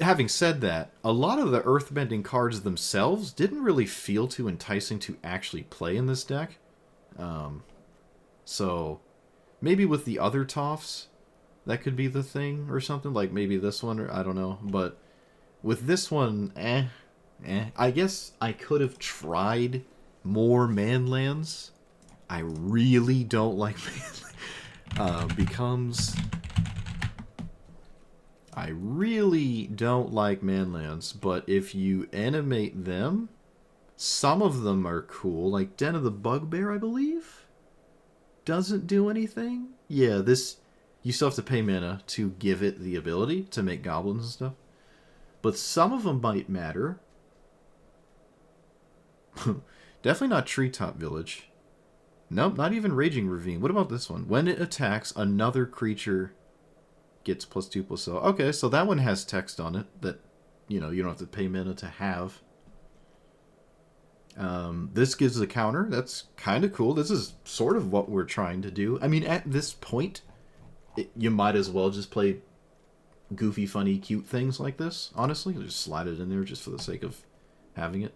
Having said that, a lot of the earthbending cards themselves didn't really feel too enticing to actually play in this deck. So maybe with the other Tophs, that could be the thing or something. Like maybe this one, or I don't know. But with this one, I guess I could have tried more manlands. I really don't like I really don't like manlands, but if you animate them, some of them are cool. Like Den of the Bugbear, I believe, doesn't do anything. Yeah, this, you still have to pay mana to give it the ability to make goblins and stuff. But some of them might matter. Definitely not Treetop Village. Nope, not even Raging Ravine. What about this one? When it attacks, another creature gets +2/+0. Okay, so that one has text on it that, you don't have to pay mana to have. This gives a counter. That's kind of cool. This is sort of what we're trying to do. I mean, at this point, you might as well just play goofy, funny, cute things like this, honestly. Just slide it in there just for the sake of having it.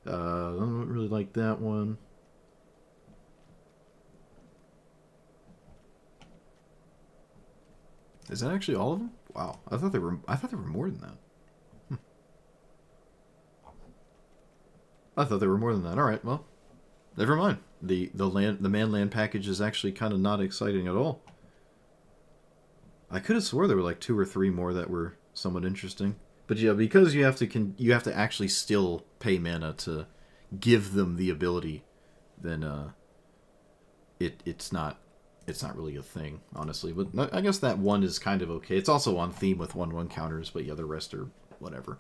I don't really like that one. Is that actually all of them? Wow, I thought there were more than that. I thought there were more than that. All right, well, never mind. The manland package is actually kind of not exciting at all. I could have swore there were like 2 or 3 more that were somewhat interesting. But yeah, because you have to actually still pay mana to give them the ability, then it's not really a thing, honestly. But I guess that one is kind of okay. It's also on theme with 1/1 counters, but yeah, the rest are whatever.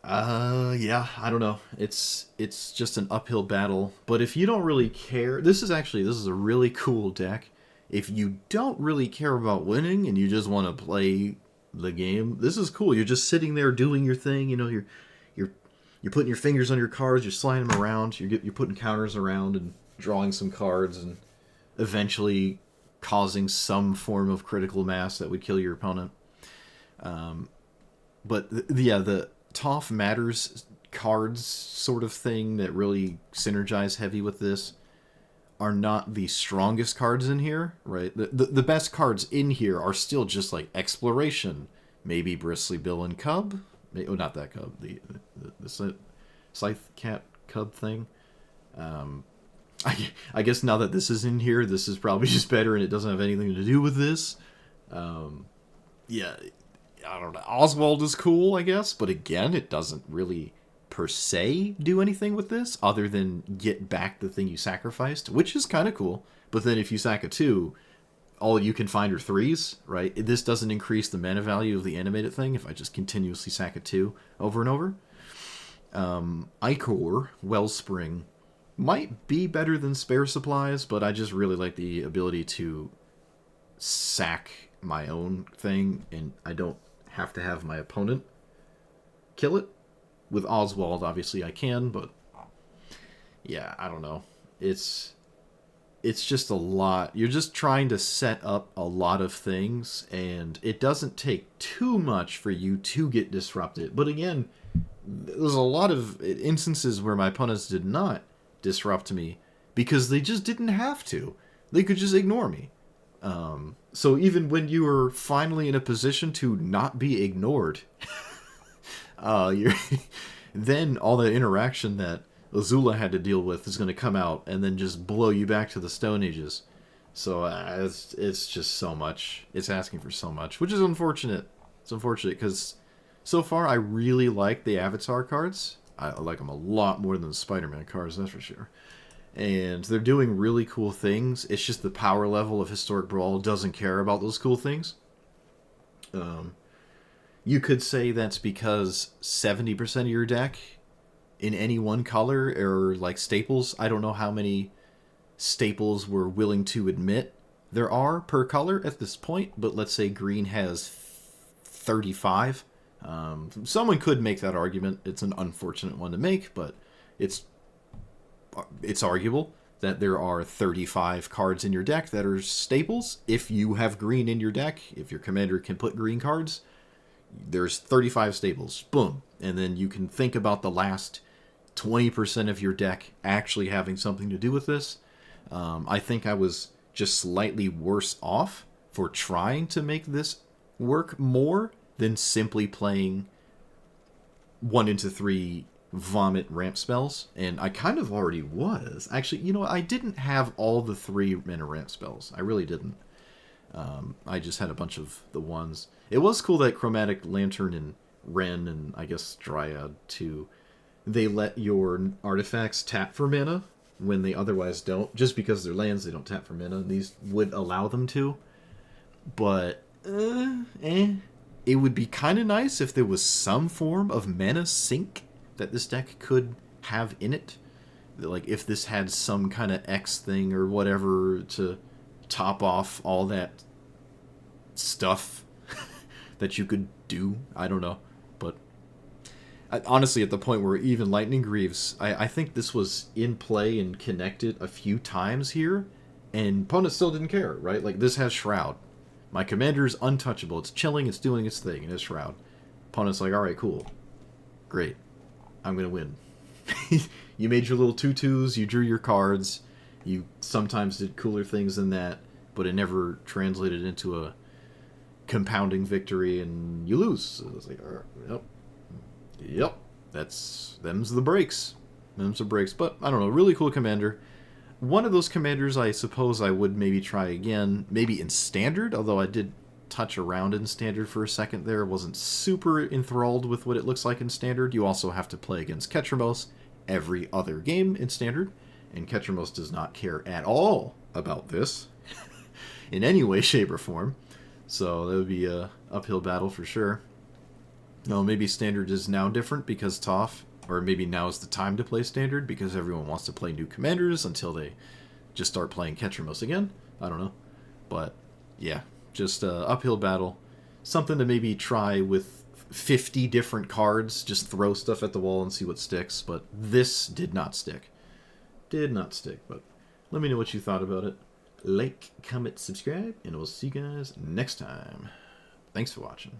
Yeah, I don't know. It's just an uphill battle. But if you don't really care, this is a really cool deck. If you don't really care about winning and you just want to play the game, this is cool. You're just sitting there doing your thing. You're putting your fingers on your cards. You're sliding them around. You're putting counters around and drawing some cards and eventually causing some form of critical mass that would kill your opponent. But the Toph Matters cards sort of thing that really synergize heavy with this are not the strongest cards in here, right? The best cards in here are still just like Exploration, maybe Bristly Bill and Cub. Not that Cub, the Scythe Cat Cub thing. I guess now that this is in here, this is probably just better and it doesn't have anything to do with this. Yeah, I don't know. Oswald is cool, I guess, but again, it doesn't really per se do anything with this other than get back the thing you sacrificed, which is kind of cool. But then if you sack a 2, all you can find are 3s, right? This doesn't increase the mana value of the animated thing if I just continuously sack a 2 over and over. Ichor, Wellspring, might be better than Spare Supplies, but I just really like the ability to sack my own thing, and I don't have to have my opponent kill it. With Oswald, obviously I can, but yeah, I don't know. It's just a lot. You're just trying to set up a lot of things, and it doesn't take too much for you to get disrupted. But again, there's a lot of instances where my opponents did not disrupt me because they just didn't have to. They could just ignore me. So even when you are finally in a position to not be ignored, you're then all the interaction that Azula had to deal with is going to come out and then just blow you back to the Stone Ages. So it's just so much. It's asking for so much, which is unfortunate. It's unfortunate because so far I really like the Avatar cards. I like them a lot more than the Spider-Man cards, that's for sure. And they're doing really cool things. It's just the power level of Historic Brawl doesn't care about those cool things. You could say that's because 70% of your deck in any one color are like staples. I don't know how many staples we're willing to admit there are per color at this point, but let's say green has 35. Someone could make that argument. It's an unfortunate one to make, but it's arguable that there are 35 cards in your deck that are staples. If you have green in your deck, if your commander can put green cards, there's 35 staples. Boom. And then you can think about the last 20% of your deck actually having something to do with this. I think I was just slightly worse off for trying to make this work more than simply playing 1 into 3 vomit ramp spells, and I kind of already was. Actually, you know, I didn't have all the 3 mana ramp spells. I really didn't. I just had a bunch of the ones. It was cool that Chromatic Lantern and Ren and I guess Dryad too, they let your artifacts tap for mana when they otherwise don't. Just because they're lands, they don't tap for mana. And these would allow them to. But, it would be kind of nice if there was some form of mana sink that this deck could have in it. Like, if this had some kind of X thing or whatever to top off all that stuff that you could do. I don't know. But honestly, at the point where even Lightning Greaves, I think this was in play and connected a few times here, and opponents still didn't care, right? Like, this has Shroud. My commander is untouchable. It's chilling, it's doing its thing, and it's Shroud. Opponent's like, alright, cool. Great. I'm going to win. You made your little 2/2s, you drew your cards, you sometimes did cooler things than that, but it never translated into a compounding victory, and you lose. So it's like, yep, them's the breaks. Them's the breaks. But, I don't know, really cool commander. One of those commanders I suppose I would maybe try again, maybe in Standard, although I did touch around in Standard for a second there. Wasn't super enthralled with what it looks like in Standard. You also have to play against Ketramos every other game in Standard, and Ketramos does not care at all about this in any way, shape, or form. So that would be a uphill battle for sure. No, maybe Standard is now different because Toph, or maybe now is the time to play Standard because everyone wants to play new commanders until they just start playing Ketramos again. I don't know. But, yeah, just uphill battle. Something to maybe try with 50 different cards. Just throw stuff at the wall and see what sticks. But this did not stick. Did not stick. But let me know what you thought about it. Like, comment, subscribe, and we'll see you guys next time. Thanks for watching.